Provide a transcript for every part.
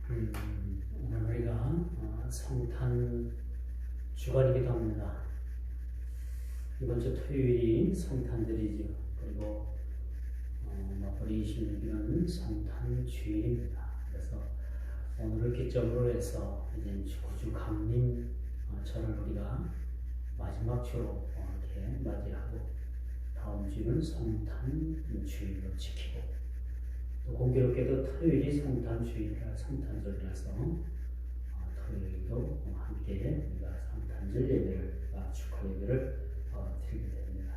오늘 우리가 성탄 주간이기도 합니다. 이번 주 토요일이 성탄절이죠. 그리고 우리 26일은 성탄 주일입니다. 그래서 오늘을 기점으로 해서 이제 주구주 강림절을 우리가 마지막 주로 이렇게 맞이하고 다음 주는 성탄 주일로 지키고 또 공교롭게도 토요일이 성탄절이라서 토요일도 함께 우리가 성탄절 예배를 축하 예배를 드리게 됩니다.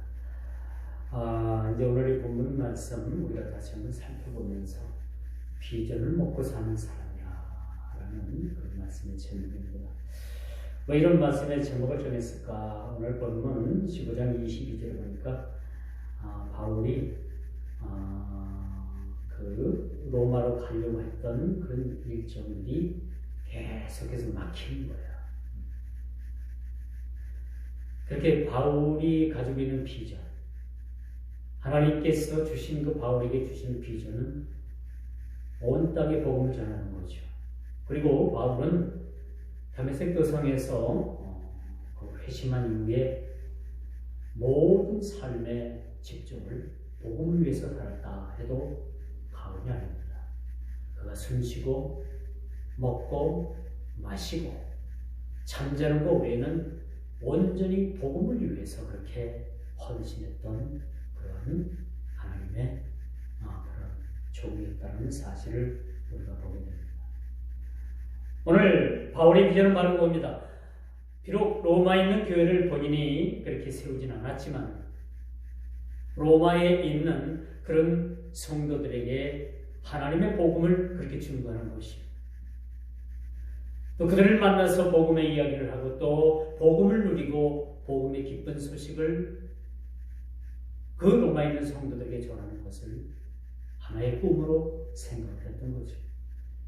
이제 오늘 이 본문 말씀 우리가 다시 한번 살펴보면서 비전을 먹고 사는 사람이라는 그 말씀의 제목입니다. 왜 이런 말씀의 제목을 정했을까? 오늘 본문 15장 22절에 보니까 바울이 그 로마로 가려고 했던 그런 일정들이 계속해서 막히는 거야. 그렇게 바울이 가지고 있는 비전, 하나님께서 주신 그 바울에게 주신 비전은 온 땅에 복음을 전하는 거죠. 그리고 바울은 다메섹 도상에서 그 회심한 이후에 모든 삶의 직종을 복음을 위해서 살았다 해도 과언이 아닙니다. 그가 숨쉬고 먹고 마시고 잠자는 것 외에는 온전히 복음을 위해서 그렇게 헌신했던 그런 하나님의 그런 종이었다는 사실을 우리가 보게 됩니다. 오늘 바울의 비전을 말하고 봅니다. 비록 로마에 있는 교회를 본인이 그렇게 세우진 않았지만 로마에 있는 그런 성도들에게 하나님의 복음을 그렇게 증거하는 것이요. 또 그들을 만나서 복음의 이야기를 하고 또 복음을 누리고 복음의 기쁜 소식을 그 로마에 있는 성도들에게 전하는 것을 하나의 꿈으로 생각했던 거죠.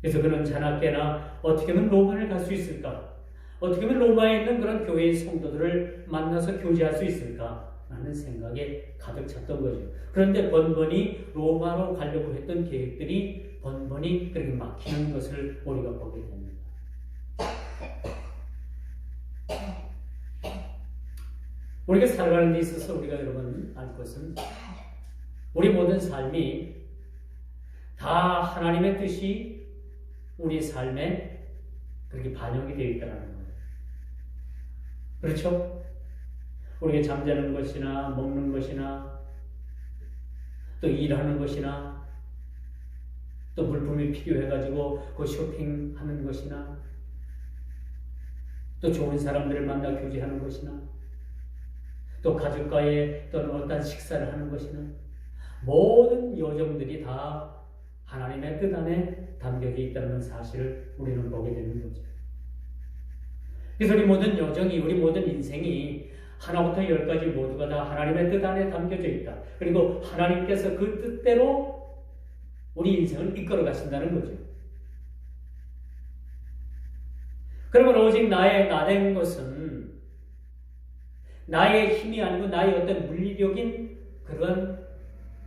그래서 그는 자나깨나 어떻게 하면 로마를 갈 수 있을까? 어떻게 하면 로마에 있는 그런 교회의 성도들을 만나서 교제할 수 있을까? 라는 생각에 가득 찼던 거죠. 그런데 번번이 로마로 가려고 했던 계획들이 번번이 그렇게 막히는 것을 우리가 보게 됩니다. 우리가 살아가는 데 있어서 우리가 여러분 알 것은 우리 모든 삶이 다 하나님의 뜻이 우리 삶에 그렇게 반영이 되어 있다는 거예요. 그렇죠? 우리가 잠자는 것이나 먹는 것이나 또 일하는 것이나 또 물품이 필요해가지고 그 쇼핑하는 것이나 또 좋은 사람들을 만나 교제하는 것이나 또 가족과의 또는 어떤 식사를 하는 것이나 모든 여정들이 다 하나님의 뜻 안에 담겨져 있다는 사실을 우리는 보게 되는 거죠. 그래서 우리 모든 여정이, 우리 모든 인생이 하나부터 열까지 모두가 다 하나님의 뜻 안에 담겨져 있다. 그리고 하나님께서 그 뜻대로 우리 인생을 이끌어 가신다는 거죠. 그러면 오직 나된 것은 나의 힘이 아니고 나의 어떤 물리적인 그런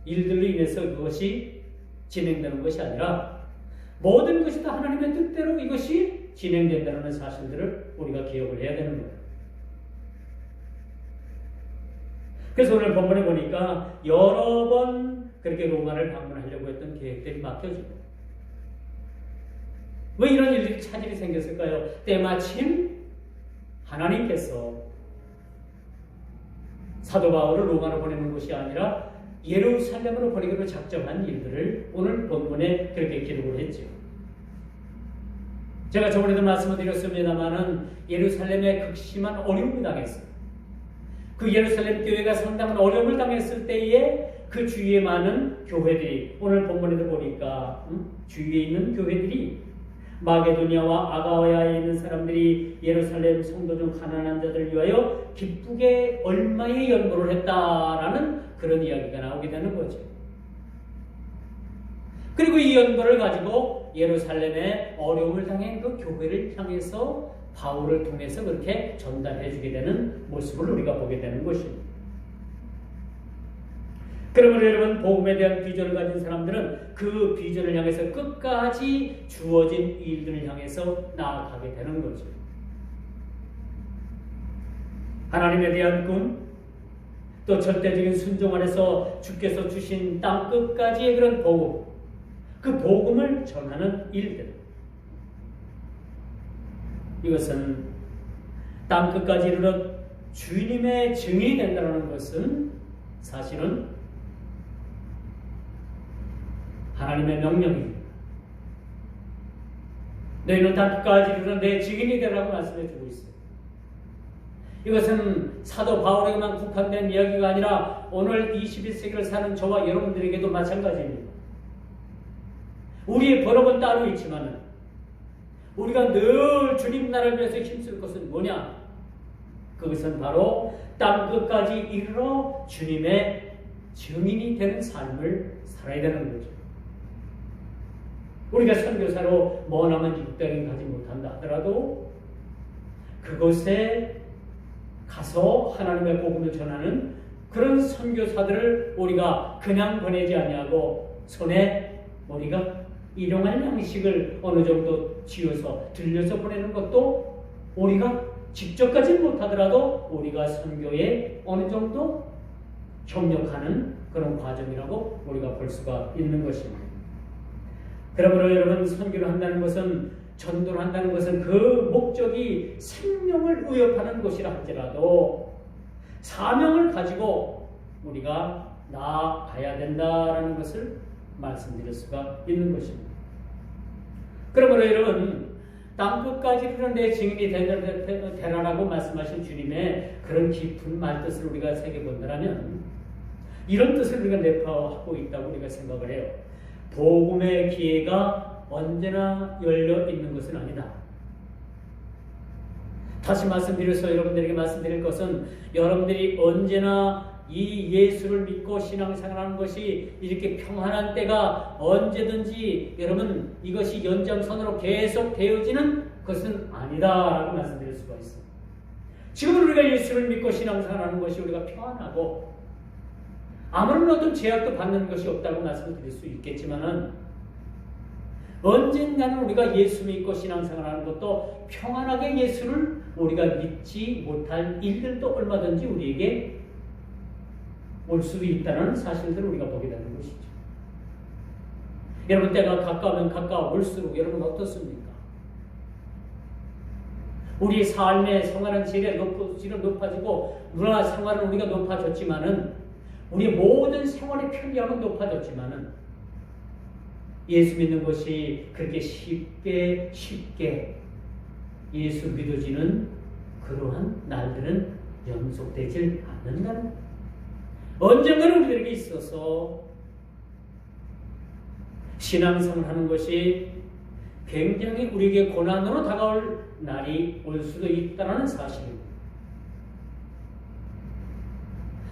일들로 인해서 그것이 진행되는 것이 아니라 모든 것이 다 하나님의 뜻대로 이것이 진행된다는 사실들을 우리가 기억을 해야 되는 거예요. 그래서 오늘 본문에 보니까 여러 번 그렇게 로마를 방문하려고 했던 계획들이 막혀지고 왜 이런 일들이 차질이 생겼을까요? 때마침 하나님께서 사도 바울을 로마로 보내는 것이 아니라 예루살렘으로 보내기로 작정한 일들을 오늘 본문에 그렇게 기록을 했죠. 제가 저번에도 말씀을 드렸습니다마는 예루살렘에 극심한 어려움을 당했어요. 그 예루살렘 교회가 상당한 어려움을 당했을 때에 그 주위에 많은 교회들이 오늘 본문에도 보니까 주위에 있는 교회들이 마게도니아와 아가야에 있는 사람들이 예루살렘 성도 중 가난한 자들을 위하여 기쁘게 얼마의 연보를 했다라는 그런 이야기가 나오게 되는 거죠. 그리고 이 연보를 가지고 예루살렘에 어려움을 당한 그 교회를 향해서 바울을 통해서 그렇게 전달해 주게 되는 모습을 우리가 보게 되는 것입니다. 그러므로 여러분, 복음에 대한 비전을 가진 사람들은 그 비전을 향해서 끝까지 주어진 일들을 향해서 나아가게 되는 거죠. 하나님에 대한 꿈, 또 절대적인 순종 안에서 주께서 주신 땅 끝까지의 그런 복음, 그 복음을 전하는 일들, 이것은 땅 끝까지 이르러 주님의 증인이 된다는 것은 사실은 하나님의 명령입니다. 너희는 땅 끝까지 이르러 내 증인이 되라고 말씀해 주고 있어요. 이것은 사도 바울에게만 국한된 이야기가 아니라 오늘 21세기를 사는 저와 여러분들에게도 마찬가지입니다. 우리의 본업은 따로 있지만 우리가 늘 주님 나라를 위해서 힘쓸 것은 뭐냐? 그것은 바로 땅 끝까지 이르러 주님의 증인이 되는 삶을 살아야 되는 거죠. 우리가 선교사로 머나먼 육당에 가지 못한다 하더라도 그곳에 가서 하나님의 복음을 전하는 그런 선교사들을 우리가 그냥 보내지 아니하고 손에 우리가 일용할 양식을 어느 정도 쥐어서 들려서 보내는 것도 우리가 직접 가지 못하더라도 우리가 선교에 어느 정도 협력하는 그런 과정이라고 우리가 볼 수가 있는 것입니다. 그러므로 여러분, 선교를 한다는 것은, 전도를 한다는 것은 그 목적이 생명을 위협하는 것이라 할지라도 사명을 가지고 우리가 나아가야 된다는 것을 말씀드릴 수가 있는 것입니다. 그러므로 여러분, 땅끝까지 이르러 내 증인이 되라라고 말씀하신 주님의 그런 깊은 말뜻을 우리가 새겨본다면 이런 뜻을 우리가 내포하고 있다고 우리가 생각을 해요. 복음의 기회가 언제나 열려 있는 것은 아니다. 다시 말씀드려서 여러분들에게 말씀드릴 것은 여러분들이 언제나 이 예수를 믿고 신앙생활하는 것이 이렇게 평안한 때가 언제든지 여러분 이것이 연장선으로 계속 되어지는 것은 아니다라고 말씀드릴 수가 있습니다. 지금 우리가 예수를 믿고 신앙생활하는 것이 우리가 평안하고 아무런 어떤 제약도 받는 것이 없다고 말씀드릴 수 있겠지만은 언젠가는 우리가 예수 믿고 신앙생활하는 것도 평안하게 예수를 우리가 믿지 못할 일들도 얼마든지 우리에게 올 수도 있다는 사실들을 우리가 보게 되는 것이죠. 여러분, 때가 가까우면 가까울수록 여러분 어떻습니까? 우리 삶의 생활은 질이 높아지고 문화 생활은 우리가 높아졌지만은 우리의 모든 생활의 편리함은 높아졌지만은 예수 믿는 것이 그렇게 쉽게 예수 믿어지는 그러한 날들은 연속되질 않는다는 거예요. 언젠가는 우리에게 있어서 신앙생활 하는 것이 굉장히 우리에게 고난으로 다가올 날이 올 수도 있다는 사실입니다.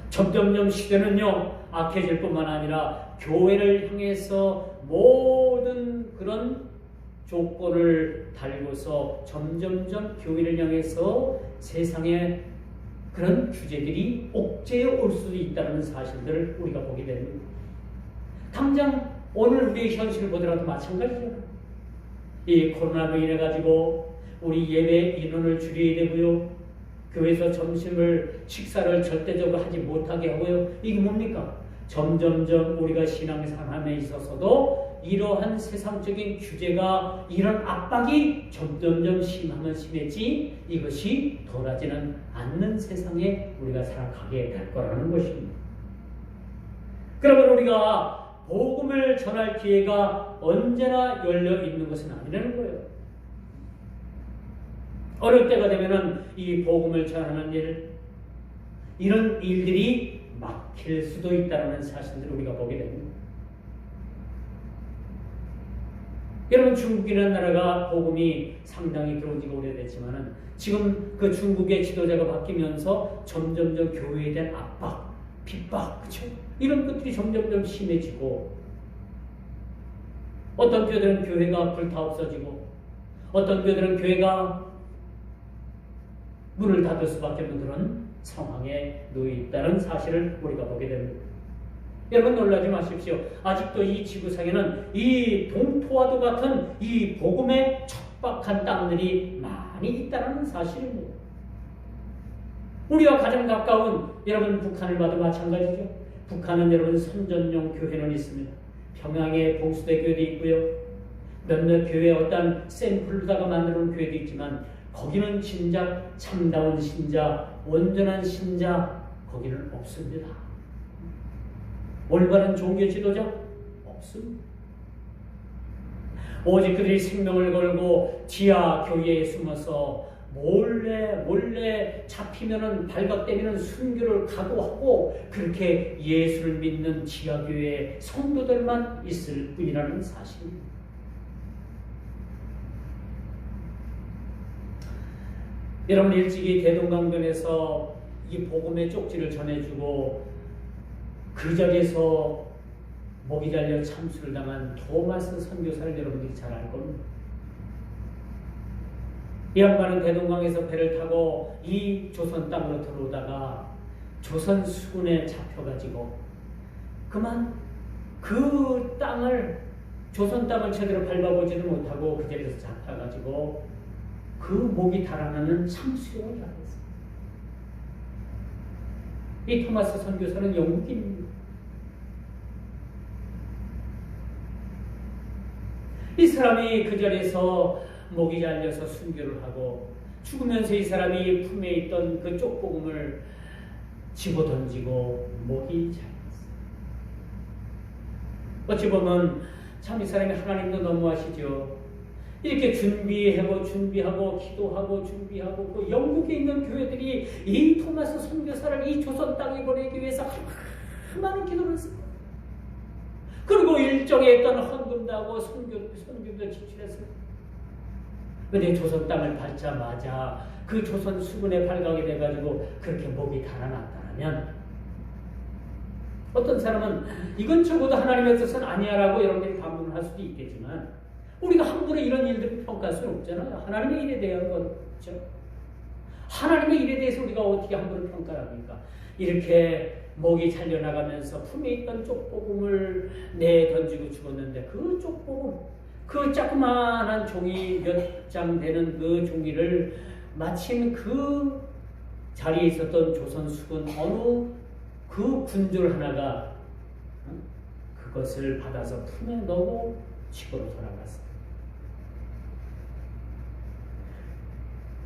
점점점 시대는요, 악해질 뿐만 아니라 교회를 향해서 모든 그런 조건을 달고서 점점점 교회를 향해서 세상에 그런 규제들이 옥죄어 올 수도 있다는 사실들을 우리가 보게 됩니다. 당장 오늘 우리의 현실을 보더라도 마찬가지죠. 이 코로나로 인해 가지고 우리 예배 인원을 줄여야 되고요. 교회에서 식사를 절대적으로 하지 못하게 하고요. 이게 뭡니까? 점점점 우리가 신앙생활에 있어서도 이러한 세상적인 규제가 이런 압박이 점점점 심하면 심했지 이것이 덜하지는 않는 세상에 우리가 살아가게 될 거라는 것입니다. 그러면 우리가 복음을 전할 기회가 언제나 열려 있는 것은 아니라는 거예요. 어느 때가 되면은 이 복음을 전하는 이런 일들이 막힐 수도 있다는 사실들을 우리가 보게 됩니다. 여러분, 중국이라는 나라가 복음이 상당히 들어온 지가 오래됐지만은 지금 그 중국의 지도자가 바뀌면서 점점점 교회에 대한 압박, 핍박, 그렇죠? 이런 것들이 점점점 심해지고 어떤 교회들은 교회가 불타 없어지고 어떤 교회들은 교회가 문을 닫을 수밖에 없는 그런 상황에 놓여 있다는 사실을 우리가 보게 됩니다. 여러분 놀라지 마십시오. 아직도 이 지구상에는 이 동토와도 같은 이 복음에 척박한 땅들이 많이 있다는 사실입니다. 우리와 가장 가까운 여러분 북한을 봐도 마찬가지죠. 북한은 여러분 선전용 교회는 있습니다. 평양에 봉수대 교회도 있고요. 몇몇 교회에 어떤 샘플로다가 만들어 놓은 교회도 있지만 거기는 진짜 참다운 신자, 온전한 신자 거기는 없습니다. 올바른 종교 지도자 없습니다. 오직 그들이 생명을 걸고 지하 교회에 숨어서 몰래 잡히면은 발각되면은 순교를 각오하고 그렇게 예수를 믿는 지하교회 성도들만 있을 뿐이라는 사실입니다. 여러분 일찍이 대동강변에서 이 복음의 쪽지를 전해주고 그 자리에서 목이 잘려 참수를 당한 토마스 선교사를 여러분들이 잘 알 겁니다. 이 양반은 대동강에서 배를 타고 이 조선 땅으로 들어오다가 조선 수군에 잡혀가지고 그만 그 땅을 조선 땅을 제대로 밟아보지도 못하고 그 자리에서 잡혀가지고 그 목이 달아나는 참수용을 당했어요. 이 토마스 선교사는 영국인입니다. 이 사람이 그 자리에서 목이 잘려서 순교를 하고 죽으면서 이 사람이 품에 있던 그 쪽복음을 집어 던지고 목이 잘렸어요. 어찌 보면 참 이 사람이 하나님도 너무하시죠. 이렇게 준비하고 기도하고 준비하고 그 영국에 있는 교회들이 이 토마스 선교사를 이 조선 땅에 보내기 위해서 많은 기도를 했습니다. 그리고 일정에 있던 헌금도 하고 선교도 지출했어요. 그런데 조선 땅을 밟자마자 그 조선 수군에 발각이 돼가지고 그렇게 목이 달아났다면 어떤 사람은 이건 적어도 하나님의 뜻은 아니야라고 여러분들이 반문을 할 수도 있겠지만 우리가 함부로 이런 일들을 평가할 수는 없잖아요. 하나님의 일에 대한 거죠. 하나님의 일에 대해서 우리가 어떻게 함부로 평가를 합니까? 이렇게 목이 잘려나가면서 품에 있던 쪽복음을 내던지고 죽었는데 그 쪽복음, 그 자그마한 종이 몇 장 되는 그 종이를 마침 그 자리에 있었던 조선 수군 어느 그 군졸 하나가 그것을 받아서 품에 넣고 집으로 돌아갔어요.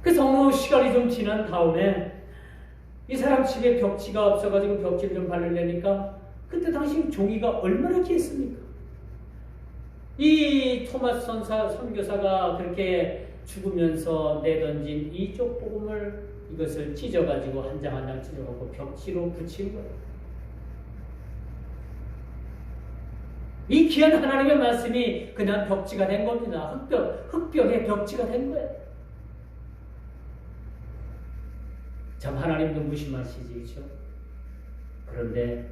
그래서 어느 시간이 좀 지난 다음에 이 사람 집에 벽지가 없어가지고 벽지를 좀 바르려니까 그때 당시 종이가 얼마나 길습니까? 이 토마스 선교사가 그렇게 죽으면서 내던진 이 쪽복음을 이것을 찢어가지고 한 장 한 장 찢어가지고 벽지로 붙인 거예요. 이 귀한 하나님의 말씀이 그냥 벽지가 된 겁니다. 흙벽에 벽지가 된 거예요. 참 하나님도 무심하시지, 그렇죠? 그런데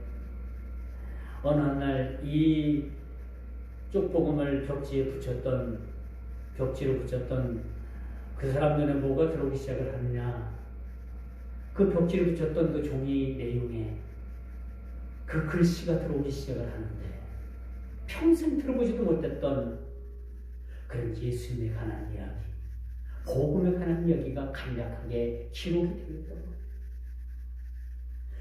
어느 날 이 쪽복음을 벽지로 붙였던 그 사람 눈에 뭐가 들어오기 시작을 하느냐? 그 벽지로 붙였던 그 종이 내용에 그 글씨가 들어오기 시작을 하는데 평생 들어보지도 못했던 그런 예수님에 관한 이야기, 복음에 관한 이야기가 간략하게 기록이 되어 있던 거예요.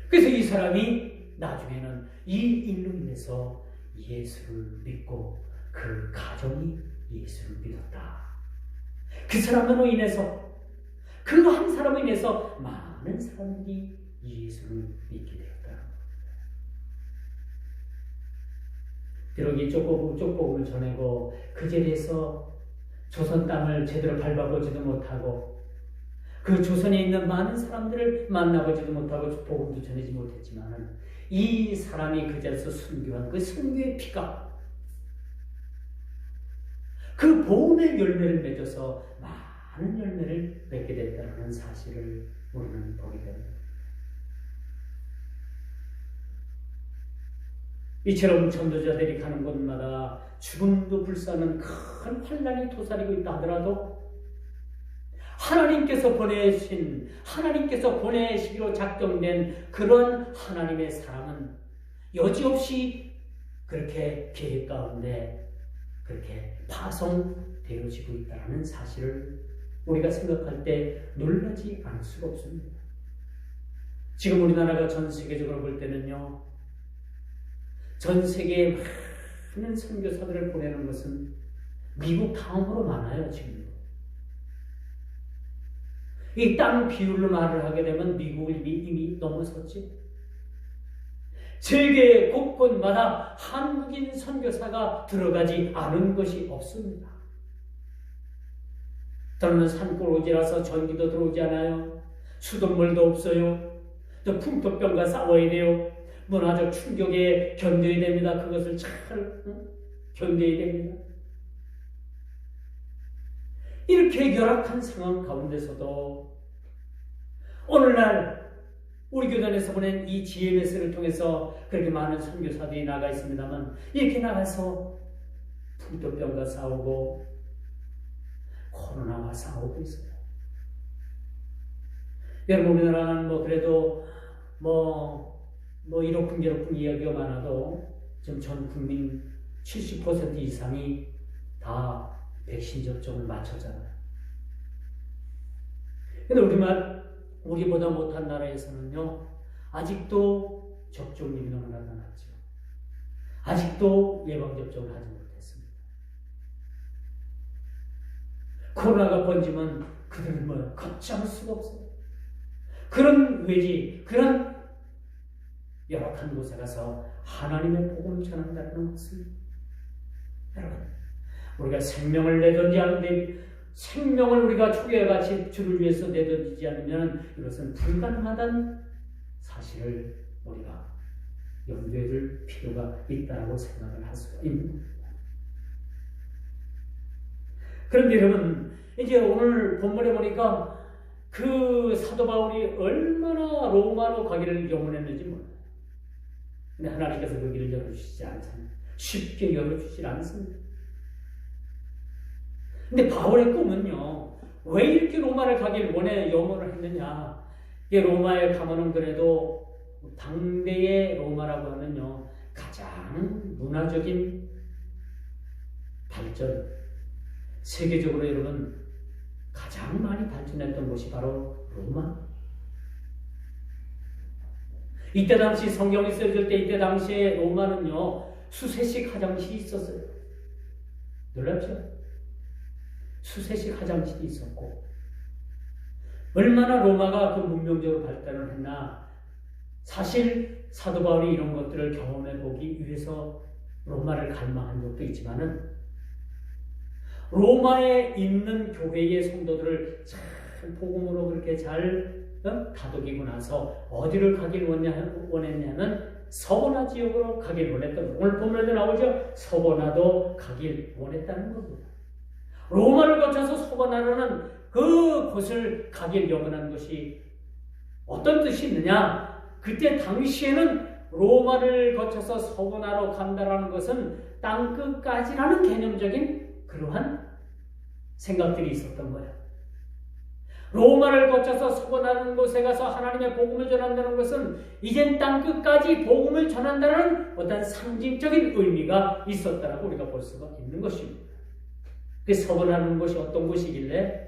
그래서 이 사람이 나중에는 이 일로 인해서 예수를 믿고 그 가정이 예수를 믿었다. 그 사람으로 인해서, 그 한 사람으로 인해서 많은 사람들이 예수를 믿게 되었다. 비록 이 쪽복음을 전하고 그 자리에서 조선 땅을 제대로 밟아보지도 못하고 그 조선에 있는 많은 사람들을 만나보지도 못하고 복음도 전하지 못했지만 이 사람이 그 자리에서 순교한 그 순교의 피가 그 복음의 열매를 맺어서 많은 열매를 맺게 됐다는 사실을 우리는 보게 됩니다. 이처럼 전도자들이 가는 곳마다 죽음도 불사는 큰 환난이 도사리고 있다 하더라도 하나님께서 보내시기로 작정된 그런 하나님의 사랑은 여지없이 그렇게 계획 가운데 그렇게 파송되어지고 있다는 사실을 우리가 생각할 때 놀라지 않을 수가 없습니다. 지금 우리나라가 전 세계적으로 볼 때는요, 전 세계에 많은 선교사들을 보내는 것은 미국 다음으로 많아요, 지금. 이 땅 비율로 말을 하게 되면 미국을 이미 넘어섰지. 세계 곳곳마다 한국인 선교사가 들어가지 않은 것이 없습니다. 저는 산골오지라서 전기도 들어오지 않아요. 수돗물도 없어요. 또 풍토병과 싸워야 돼요. 문화적 충격에 견뎌야 됩니다. 그것을 잘 견뎌야 됩니다. 이렇게 열악한 상황 가운데서도 오늘날 우리 교단에서 보낸 이 GMS를 통해서 그렇게 많은 선교사들이 나가 있습니다만, 이렇게 나가서 풍토병과 싸우고 코로나와 싸우고 있어요. 여러분, 우리나라는 그래도 1호풍 이야기가 많아도 지금 전 국민 70% 이상이 다 백신 접종을 마쳤잖아요. 근데 우리보다 못한 나라에서는요, 아직도 접종률이 너무나 낮죠. 아직도 예방접종을 하지 못했습니다. 코로나가 번지면 그들은 걷잡을 수가 없어요. 그런 외지, 그런 열악한 곳에 가서 하나님의 복음을 전한다는 것은, 여러분, 우리가 생명을 내던지 않는데, 생명을 우리가 초계와 같이 주를 위해서 내던지지 않으면 이것은 불가능하다는 사실을 우리가 염두에 둘 필요가 있다고 생각을 할 수가 있는 겁니다. 그런데 여러분, 이제 오늘 본문에 보니까 그 사도 바울이 얼마나 로마로 가기를 염원했는지 몰라요. 근데 하나님께서 그 길을 열어주시지 않잖아요. 쉽게 열어주질 않습니다. 근데 바울의 꿈은요, 왜 이렇게 로마를 가길 염원을 했느냐? 이 로마에 가면은 그래도 당대의 로마라고 하면요, 가장 문화적인 발전, 세계적으로 여러분 가장 많이 발전했던 곳이 바로 로마. 이때 당시 성경이 쓰여질 때, 이때 당시에 로마는요, 수세식 화장실이 있었어요. 놀랍죠? 수세식 화장실이 있었고, 얼마나 로마가 그 문명적으로 발달을 했나. 사실 사도 바울이 이런 것들을 경험해 보기 위해서 로마를 갈망한 적도 있지만은, 로마에 있는 교회의 성도들을 잘 복음으로 그렇게 잘 다독이고 나서 어디를 가길 원했냐면 서보나 지역으로 가길 원했던, 오늘 본문에도 나오죠. 서보나도 가길 원했다는 겁니다. 로마를 거쳐서 서보나라는 그 곳을 가길 염원한 것이 어떤 뜻이 있느냐? 그때 당시에는 로마를 거쳐서 서보나로 간다라는 것은 땅끝까지라는 개념적인 그러한 생각들이 있었던 거예요. 로마를 거쳐서 서보나라는 곳에 가서 하나님의 복음을 전한다는 것은 이젠 땅끝까지 복음을 전한다는 어떤 상징적인 의미가 있었다라고 우리가 볼 수가 있는 것입니다. 그 서보나라는 곳이 어떤 곳이길래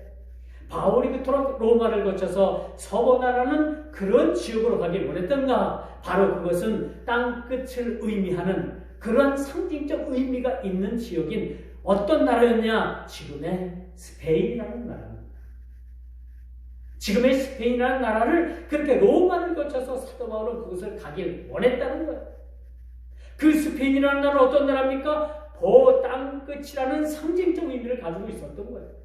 바울이 그토록 로마를 거쳐서 서보나라는 그런 지역으로 가길 원했던가? 바로 그것은 땅끝을 의미하는 그런 상징적 의미가 있는 지역인 어떤 나라였냐? 지금의 스페인이라는 나라입니다. 지금의 스페인이라는 나라를 그렇게 로마를 거쳐서 사도 바울은 그것을 가길 원했다는 거예요. 그 스페인이라는 나라는 어떤 나라입니까? 땅끝이라는 상징적 의미를 가지고 있었던 거예요.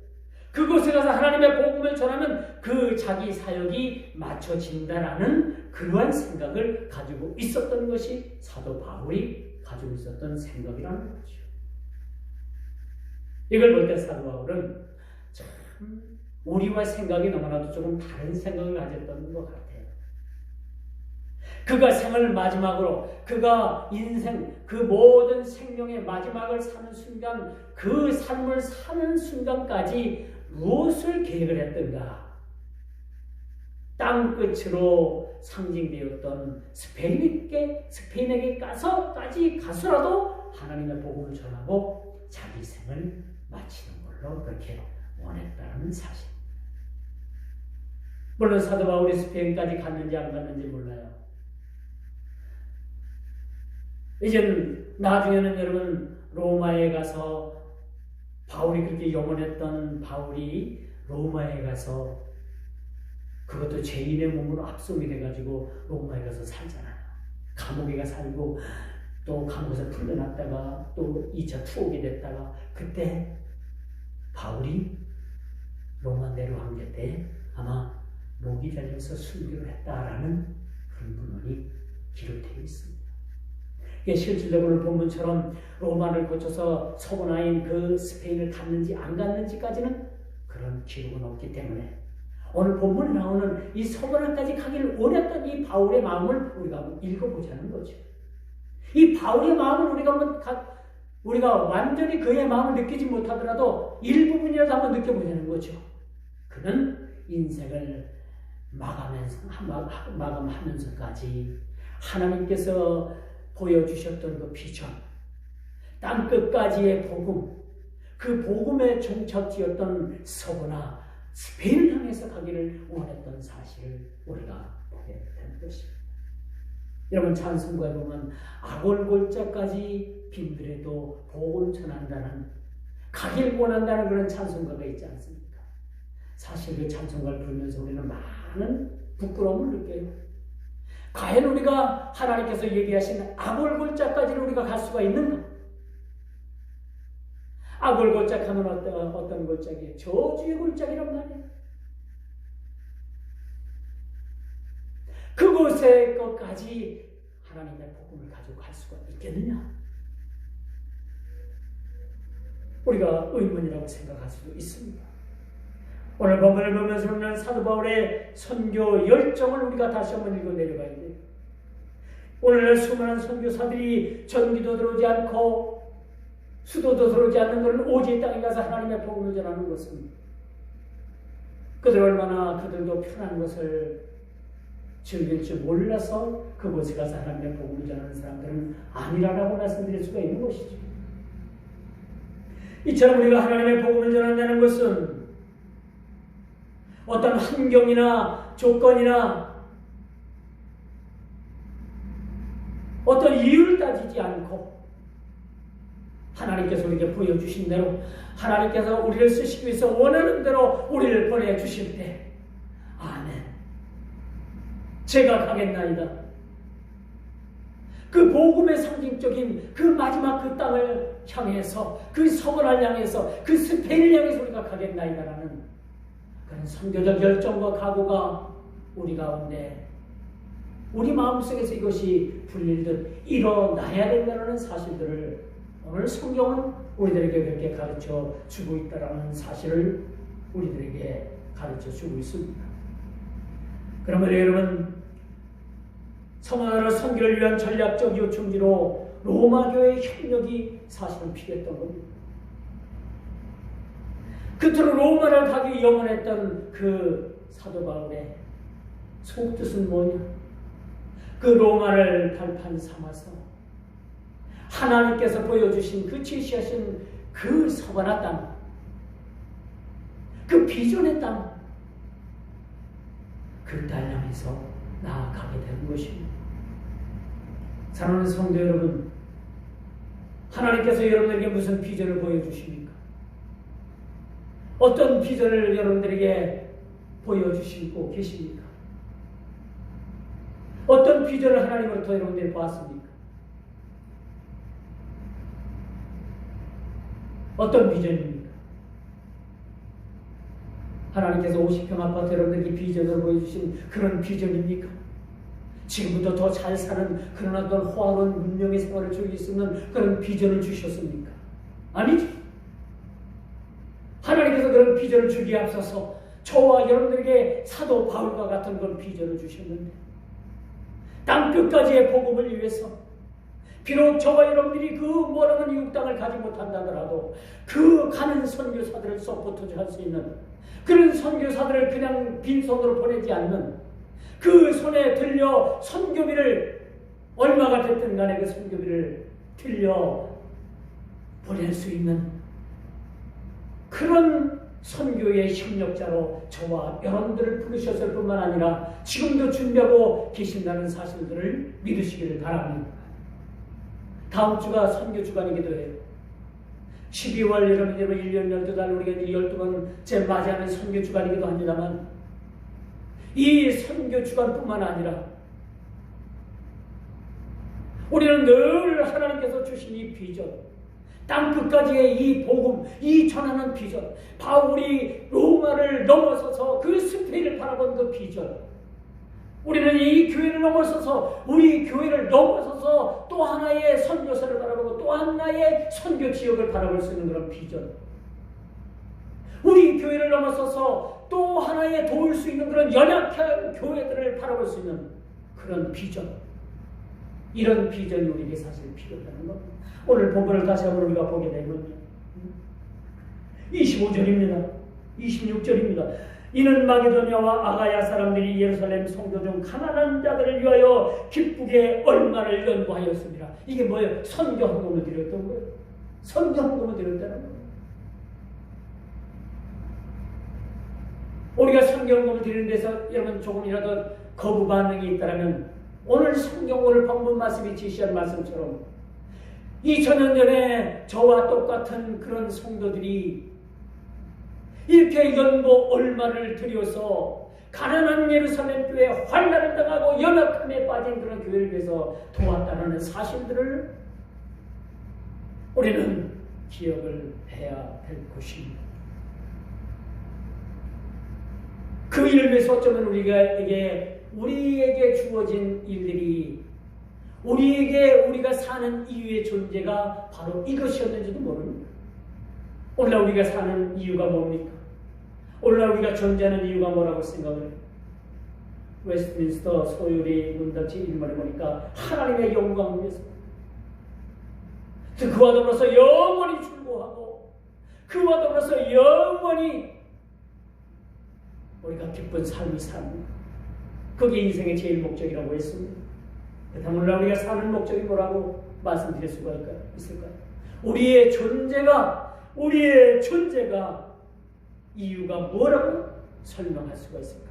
그곳에 가서 하나님의 복음을 전하면 그 자기 사역이 맞춰진다라는 그러한 생각을 가지고 있었던 것이 사도 바울이 가지고 있었던 생각이라는 거죠. 이걸 볼 때 사도 바울은 참 우리와 생각이 너무나도 조금 다른 생각을 가졌던 것 같아요. 그가 생을 마지막으로, 그가 인생, 그 모든 생명의 마지막을 사는 순간, 그 삶을 사는 순간까지 무엇을 계획을 했던가? 땅끝으로 상징되었던 스페인에게 가서라도 하나님의 복음을 전하고 자기 생을 마치는 걸로 그렇게 원했다는 사실. 물론 사도 바울이 스페인까지 갔는지 안 갔는지 몰라요. 이제는 나중에는 여러분 로마에 가서 바울이 그렇게 영원했던 바울이 로마에 가서 그것도 죄인의 몸으로 압송이 돼가지고 로마에 가서 살잖아요. 감옥에 가 살고 또 감옥에서 풀려났다가 또 2차 투옥이 됐다가 그때 바울이 로마 내로항제 때 아마 목이 잘려서 순교를 했다라는 그런 문헌이 기록되어 있습니다. 이게 실질적으로 본문처럼 로마를 거쳐서 서고나인 그 스페인을 갔는지 안 갔는지까지는 그런 기록은 없기 때문에 오늘 본문에 나오는 이 서고나까지 가기를 원했던 이 바울의 마음을 우리가 한번 읽어보자는 거죠. 이 바울의 마음을 우리가 완전히 그의 마음을 느끼지 못하더라도 일부분이라도 한번 느껴보자는 거죠. 그는 인생을 마감하면서까지 하나님께서 보여주셨던 그 비전, 땅끝까지의 복음, 그 복음의 종착지였던 서고나 스페인을 향해서 가기를 원했던 사실을 우리가 보게 되는 것입니다. 여러분 찬송가에 보면 아골골자까지 빈들에도 복음 전한다는 가길 원한다는 그런 찬송가가 있지 않습니까? 사실 그 찬송가를 부르면서 우리는 많은 부끄러움을 느껴요. 과연 우리가 하나님께서 얘기하시는 아골골자까지는 우리가 갈 수가 있는가? 아골골짝 하면 어떤 골짝이에요? 저주의 골짝이란 말이에요. 그곳에 것까지 하나님의 복음을 가지고 갈 수가 있겠느냐? 우리가 의문이라고 생각할 수도 있습니다. 오늘 본문을 보면서 우리는 사도 바울의 선교 열정을 우리가 다시 한번 읽어 내려가야 돼요. 오늘날 수많은 선교사들이 전기도 들어오지 않고 수도도 들어오지 않는 것은 오지의 땅에 가서 하나님의 복음을 전하는 것입니다. 그들도 편한 것을 즐길 줄 몰라서 그곳에 가서 하나님의 복음을 전하는 사람들은 아니라라고 말씀드릴 수가 있는 것이죠. 이처럼 우리가 하나님의 복음을 전한다는 것은 어떤 환경이나 조건이나 어떤 이유를 따지지 않고 하나님께서 우리에게 보여주신 대로 하나님께서 우리를 쓰시기 위해서 원하는 대로 우리를 보내주실 때 아멘 제가 가겠나이다. 그 복음의 상징적인 그 마지막 그 땅을 향해서 그 서거를 향해서 그 스페인을 향해서 우리가 가겠나이다라는 그런 선교적 열정과 각오가 우리 가운데 우리 마음속에서 이것이 불릴듯 일어나야 된다는 사실들을 오늘 성경은 우리들에게 그렇게 가르쳐 주고 있다는 사실을 우리들에게 가르쳐 주고 있습니다. 그러면 여러분 성화나라 선교를 위한 전략적 요청지로 로마 교회의 협력이 사실은 필요했던 겁니다. 그토록 로마를 가기 염원했던 그 사도 바울의 속뜻은 뭐냐? 그 로마를 발판 삼아서 하나님께서 보여주신 그 제시하신 그 서가나 땅, 그 비전의 땅, 그 땅 향해서 나아가게 되는 것입니다. 사랑하는 성도 여러분, 하나님께서 여러분에게 무슨 비전을 보여주십니까? 어떤 비전을 여러분들에게 보여주시고 계십니까? 어떤 비전을 하나님으로부터 여러분들이 봤습니까? 어떤 비전입니까? 하나님께서 50평 아파트 여러분들에게 비전을 보여주신 그런 비전입니까? 지금부터 더 잘 사는 그런 어떤 호화로운 문명의 생활을 즐길 수 있는 그런 비전을 주셨습니까? 아니죠. 하나님께서 그런 비전을 주기에 앞서서 저와 여러분들에게 사도 바울과 같은 그런 비전을 주셨는데 땅끝까지의 복음을 위해서 비록 저와 여러분들이 그 뭐라는 미국 땅을 가지 못한다더라도 그 가는 선교사들을 서포트할 수 있는 그런 선교사들을 그냥 빈손으로 보내지 않는 그 손에 들려 선교비를 얼마가 됐든 간에 그 선교비를 들려 보낼 수 있는 그런 선교의 협력자로 저와 여러분들을 부르셨을 뿐만 아니라 지금도 준비하고 계신다는 사실들을 믿으시기를 바랍니다. 다음 주가 선교 주간이기도 해요. 12월 여러분들 1년 12달 우리가 12번째 맞이하는 선교 주간이기도 합니다만 이 선교 주간뿐만 아니라 우리는 늘 하나님께서 주신 이 비전, 땅 끝까지의 이 복음, 이 전하는 비전, 바울이 로마를 넘어서서 그 스페인을 바라본 그 비전, 우리는 이 교회를 넘어서서 우리 교회를 넘어서서 또 하나의 선교사를 바라보고 또 하나의 선교 지역을 바라볼 수 있는 그런 비전, 우리 교회를 넘어서서 또 하나의 도울 수 있는 그런 연약한 교회들을 바라볼 수 있는 그런 비전, 이런 비전이 우리에게 사실 필요하다는 겁니다. 오늘 본문을 다시 한번 우리가 보게 되면요, 25절입니다. 26절입니다. 이는 마게도냐와 아가야 사람들이 예루살렘 성도 중 가난한 자들을 위하여 기쁘게 얼마를 연구하였습니다. 이게 뭐예요? 선교 헌금을 드렸던 거예요. 선교 헌금을 드렸다는 거예요. 우리가 선교 헌금을 드리는 데서 여러분 조금이라도 거부 반응이 있다면 오늘 성경 오늘 본문 말씀이 지시한 말씀처럼 2000년 전에 저와 똑같은 그런 성도들이 이렇게 연보 얼마를 들여서 가난한 예루살렘 교회에 환난을 당하고 연약함에 빠진 그런 교회를 위해서 도왔다는 사실들을 우리는 기억을 해야 될 것입니다. 그 일을 위해서 어쩌면 우리에게 주어진 일들이 우리가 사는 이유의 존재가 바로 이것이었는지도 모릅니다. 오늘날 우리가 사는 이유가 뭡니까? 오늘날 우리가 존재하는 이유가 뭐라고 생각을 해요? 웨스트민스터 소율이 문답지 일말에 보니까 하나님의 영광을 위해서, 그와 더불어서 영원히 출고하고 그와 더불어서 영원히 우리가 기쁜 삶을 사는, 그게 인생의 제일 목적이라고 했습니다. 그렇다면 오늘날 우리가 사는 목적이 뭐라고 말씀드릴 수가 있을까요? 우리의 존재가 이유가 뭐라고 설명할 수가 있을까?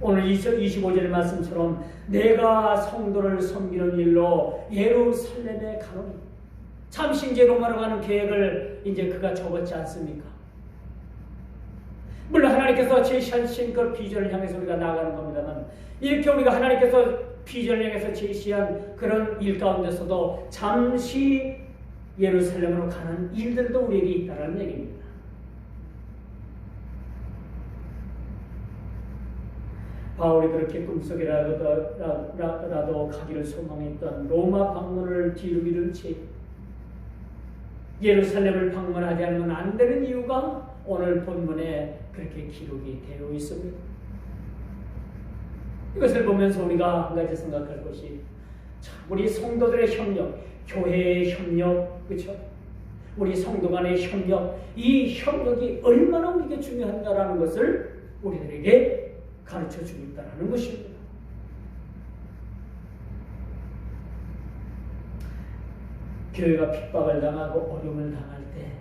오늘 25절 말씀처럼 내가 성도를 섬기는 일로 예루살렘에 가노니, 잠시 이제 로마로 가는 계획을 이제 그가 적었지 않습니까? 물론 하나님께서 제시하신 그 비전을 향해서 우리가 나아가는 겁니다만, 이렇게 우리가 하나님께서 비전을 향해서 제시한 그런 일 가운데서도 잠시 예루살렘으로 가는 일들도 우리에게 있다는 얘기입니다. 바울이 그렇게 꿈속에라도 가기를 소망했던 로마 방문을 뒤로 미룬 채 예루살렘을 방문하지 않으면 안 되는 이유가 오늘 본문에 그렇게 기록이 되어 있습니다. 이것을 보면서 우리가 한 가지 생각할 것이, 우리 성도들의 협력, 교회의 협력, 그렇죠? 우리 성도 간의 협력, 이 협력이 얼마나 우리에게 중요한가라는 것을 우리들에게 가르쳐주고 있다는 것입니다. 교회가 핍박을 당하고 어려움을 당할 때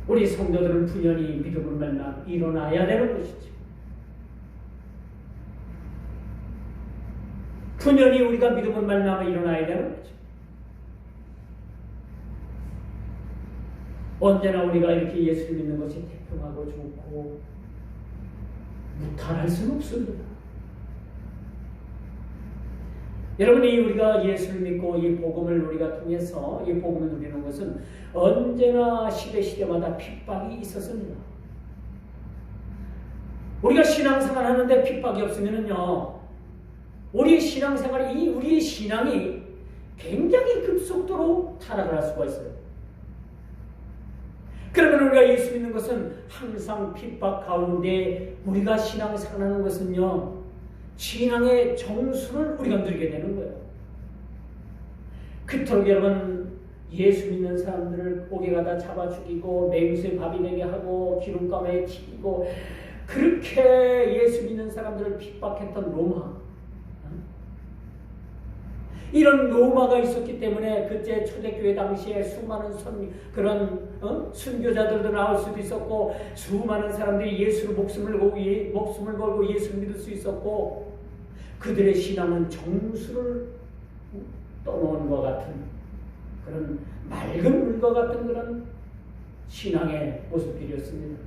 우리 성도들은 분연히 믿음을 만나 일어나야 되는 것이죠. 분연히 우리가 믿음을 만나며 일어나야 되는 거죠. 언제나 우리가 이렇게 예수를 믿는 것이 태평하고 좋고 무탈할 수는 없습니다. 여러분이 우리가 예수를 믿고 이 복음을 우리가 통해서 이 복음을 누리는 것은 언제나 시대마다 핍박이 있었습니다. 우리가 신앙생활 하는데 핍박이 없으면요, 우리의 신앙이 굉장히 급속도로 타락을 할 수가 있어요. 그러면 우리가 예수 믿는 것은 항상 핍박 가운데 우리가 신앙생활하는 것은요, 신앙의 정수를 우리가 누리게 되는 거예요. 그토록 여러분 예수 믿는 사람들을 옥에 가다 잡아 죽이고 맹수의 밥이 되게 하고 기름감에 튀기고 그렇게 예수 믿는 사람들을 핍박했던 로마, 이런 로마가 있었기 때문에 그때 초대교회 당시에 수많은 순교자들도 나올 수도 있었고, 수많은 사람들이 예수를 목숨을 걸고 예수를 믿을 수 있었고, 그들의 신앙은 정수를 떠놓은 것 같은 그런 맑은 물과 같은 그런 신앙의 모습들이었습니다.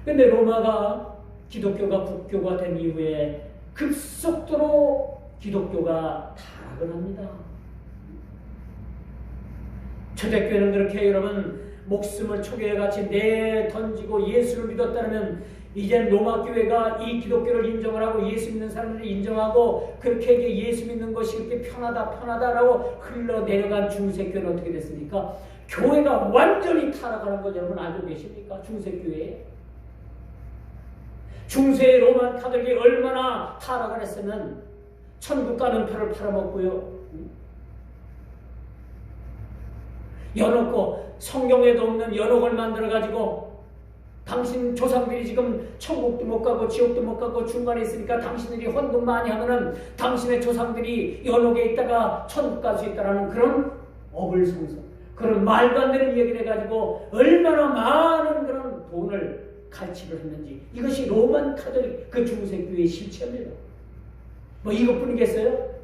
그런데 로마가 기독교가 국교가 된 이후에 급속도로 기독교가 타락을 합니다. 초대교회는 그렇게 여러분 목숨을 초계같이 내던지고 예수를 믿었다면 이제 로마 교회가 이 기독교를 인정을 하고 예수 믿는 사람들을 인정하고 그렇게 예수 믿는 것이 그렇게 편하다라고 흘러내려간 중세교회는 어떻게 됐습니까? 교회가 완전히 타락하는 걸 여러분 알고 계십니까? 중세교회에. 중세의 로마 카톨릭이 얼마나 타락을 했으면 천국 가는 표를 팔아먹고요, 연옥고 성경에도 없는 연옥을 만들어가지고 당신 조상들이 지금 천국도 못 가고 지옥도 못 가고 중간에 있으니까 당신들이 헌금 많이 하면은 당신의 조상들이 연옥에 있다가 천국 갈 수 있다라는 그런 어불성설, 그런 말도 안 되는 얘기를 해가지고 얼마나 많은 그런 돈을 갈취를 했는지, 이것이 로만 카톨릭 그 중세교회의 실체입니다. 뭐 이것뿐이겠어요?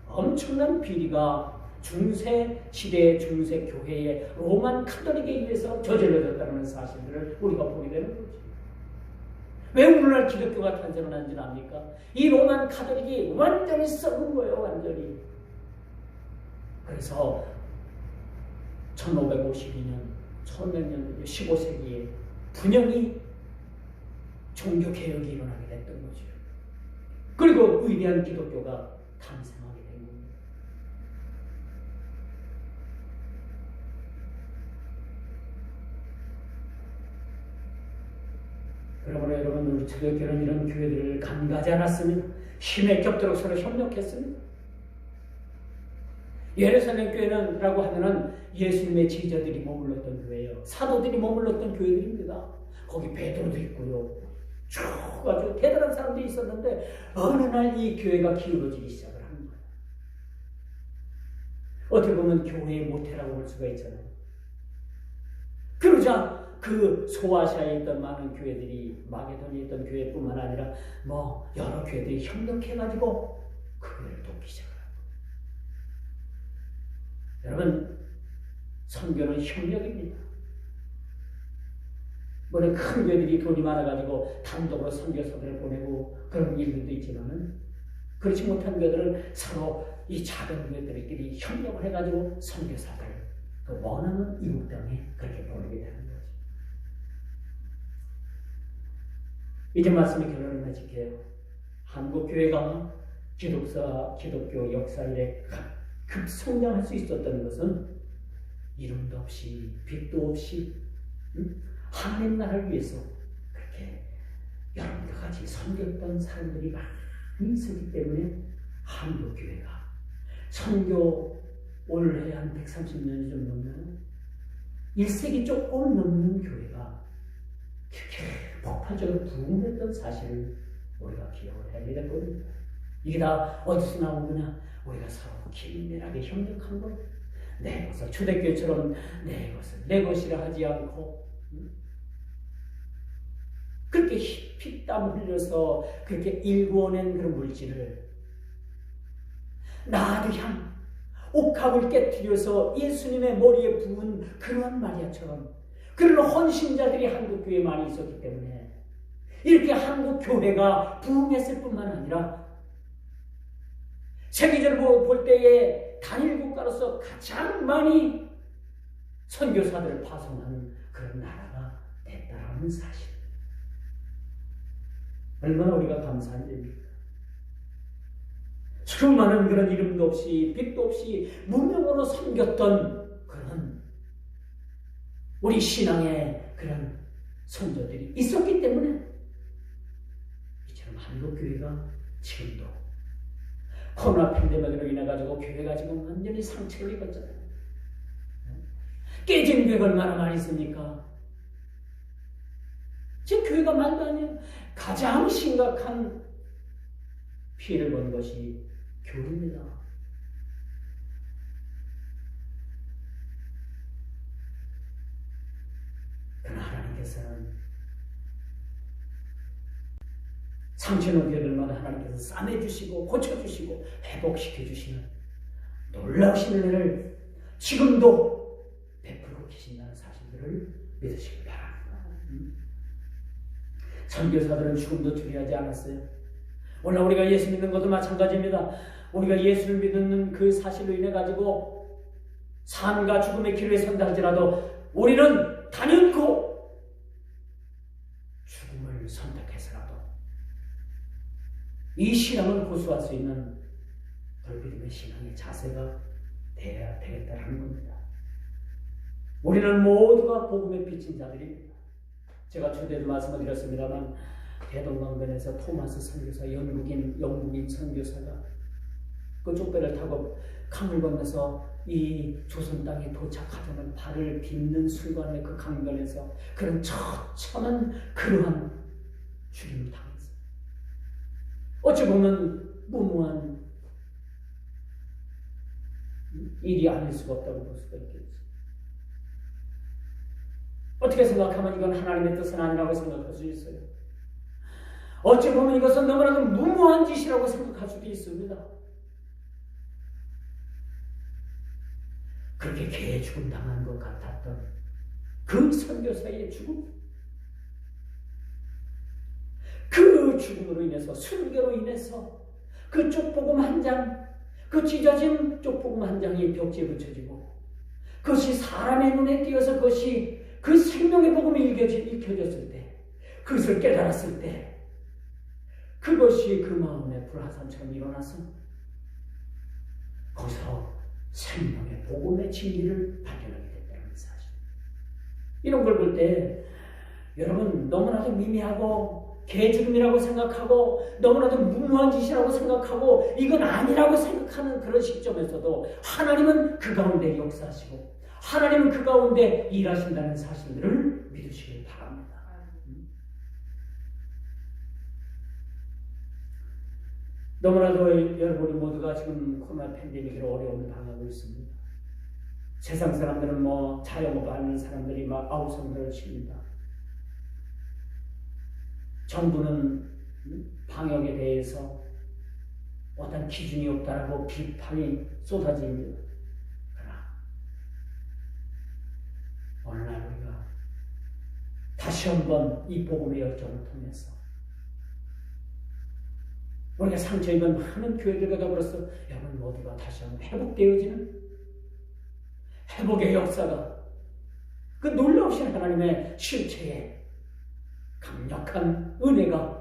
엄청난 비리가 중세 시대의 중세 교회의 로만 카톨릭에 의해서 저질러졌다는 사실들을 우리가 보게 되는 거죠. 왜 오늘날 기독교가 탄생을 한지는 압니까? 이 로만 카톨릭이 완전히 썩은 거예요, 완전히. 그래서 1552년, 1100년, 15세기에 분명히 종교개혁이 일어나게 됐던 거죠. 그리고 위대한 기독교가 탄생하게 된 겁니다. 그러므로 여러분, 우리 초대교회는 이런 교회들을 간과하지 않았습니다. 힘에 겹도록 서로 협력했습니다. 예루살렘 교회는라고 하면은 예수님의 제자들이 머물렀던 교회예요. 사도들이 머물렀던 교회들입니다. 거기 베드로도 있고요. 쭉 아주 대단한 사람들이 있었는데 어느 날 이 교회가 기울어지기 시작을 하는 거예요. 어떻게 보면 교회의 모태라고 볼 수가 있잖아요. 그러자 그 소아시아에 있던 많은 교회들이, 마게도니에 있던 교회뿐만 아니라 뭐 여러 교회들이 협력해가지고 그 교회를 돕기 시작을 합니다. 여러분, 선교는 협력입니다. 물론 큰 교회들이 돈이 많아가지고 단독으로 선교사들을 보내고 그런 일들도 있지만은, 그렇지 못한 교회들은 서로 이 작은 교회들끼리 협력을 해가지고 선교사들 그 원하는 이국 땅에 그렇게 보내게 되는 거죠. 이제 말씀의 결론을 맺을게요. 한국 교회가 기독교 역사 이래 급성장할 수 있었던 것은 이름도 없이 빛도 없이 하나님 나라를 위해서 그렇게 여러분과 같이 섬겼던 사람들이 많이 있었기 때문에 한국 교회가 선교 올해 한 130년이 좀 넘나요? 1세기 조금 넘는 교회가 그렇게 폭발적으로 부흥했던 사실을 우리가 기억을 해야 될 겁니다. 이게 다 어디서 나온 거냐? 우리가 서로 긴밀하게 협력한 것. 내 것을 초대교회처럼 내 것을 내 것이라 하지 않고 그렇게 피땀 흘려서 그렇게 일구어낸 그런 물질을 나도 향 옥합을 깨뜨려서 예수님의 머리에 부은 그러한 마리아처럼 그런 헌신자들이 한국 교회에 많이 있었기 때문에 이렇게 한국 교회가 부흥했을 뿐만 아니라 세계적으로 볼 때에 단일 국가로서 가장 많이 선교사들을 파송하는 그런 나라가 됐다는 사실. 얼마나 우리가 감사한 일입니까? 수많은 그런 이름도 없이 빛도 없이 무명으로 섬겼던 그런 우리 신앙에 그런 선조들이 있었기 때문에 이처럼 한국교회가 지금도 코로나 팬데믹으로 인해 가지고 교회가 지금 완전히 상처를 입었잖아요. 깨진 교회가 얼마나 많이 있습니까? 지금 교회가 말도 안 해요. 가장 심각한 피해를 본 것이 교회입니다. 그러나 하나님께서는 상처는 교회들마다 하나님께서 싸매주시고 고쳐주시고 회복시켜주시는 놀라우신 은혜를 지금도 베풀고 계신다는 사실들을 믿으시기 바랍니다. 선교사들은 죽음도 두려워하지 않았어요. 오늘 우리가 예수 믿는 것도 마찬가지입니다. 우리가 예수를 믿는 그 사실로 인해 가지고 삶과 죽음의 길에 선다 할지라도 우리는 단연코 죽음을 선택해서라도 이 신앙을 고수할 수 있는 돌비름의 신앙의 자세가 되어야 되겠다는 겁니다. 우리는 모두가 복음에 비친 자들입니다. 제가 전에도 말씀을 드렸습니다만 대동강변에서 토마스 선교사, 영국인 선교사가 그 족배를 타고 강을 건너서 이 조선 땅에 도착하자면 발을 빗는 순간에 그 강변에서 그런 처참한 그러한 죽임을 당했어요. 어찌 보면 무모한 일이 아닐 수가 없다고 볼 수가 있겠지. 어떻게 생각하면 이건 하나님의 뜻은 아니라고 생각할 수 있어요. 어찌 보면 이것은 너무나도 무모한 짓이라고 생각할 수도 있습니다. 그렇게 개의 죽음 당한 것 같았던 그 선교사의 죽음, 그 죽음으로 인해서, 순교로 인해서 그 쪽복음 한 장, 그 찢어진 쪽복음 한 장이 벽지에 붙여지고 그것이 사람의 눈에 띄어서 그것이 그 생명의 복음이 읽혀졌을 때, 그것을 깨달았을 때 그것이 그 마음에 불화산처럼 일어나서 거기서 생명의 복음의 진리를 발견하게 됐다는 사실. 이런 걸 볼 때 여러분 너무나도 미미하고 개죽음이라고 생각하고 너무나도 무모한 짓이라고 생각하고 이건 아니라고 생각하는 그런 시점에서도 하나님은 그 가운데 역사하시고 하나님은 그 가운데 일하신다는 사실들을 믿으시길 바랍니다. 너무나도 여러분이 모두가 지금 코로나 팬데믹으로 어려움을 당하고 있습니다. 세상 사람들은 자영업 하는 사람들이 막 아우성들을 칩니다. 정부는 방역에 대해서 어떤 기준이 없다라고 비판이 쏟아집니다. 그러나 오늘날 우리가 다시 한번 이 복음의 열정을 통해서 우리가 상처 입은 많은 교회들과 더불어서 여러분 모두가 다시 한번 회복되어지는 회복의 역사가 그 놀라우신 하나님의 실체에 강력한 은혜가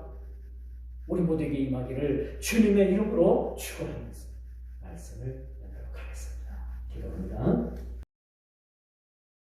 우리 모두에게 임하기를 주님의 이름으로 축원합니다.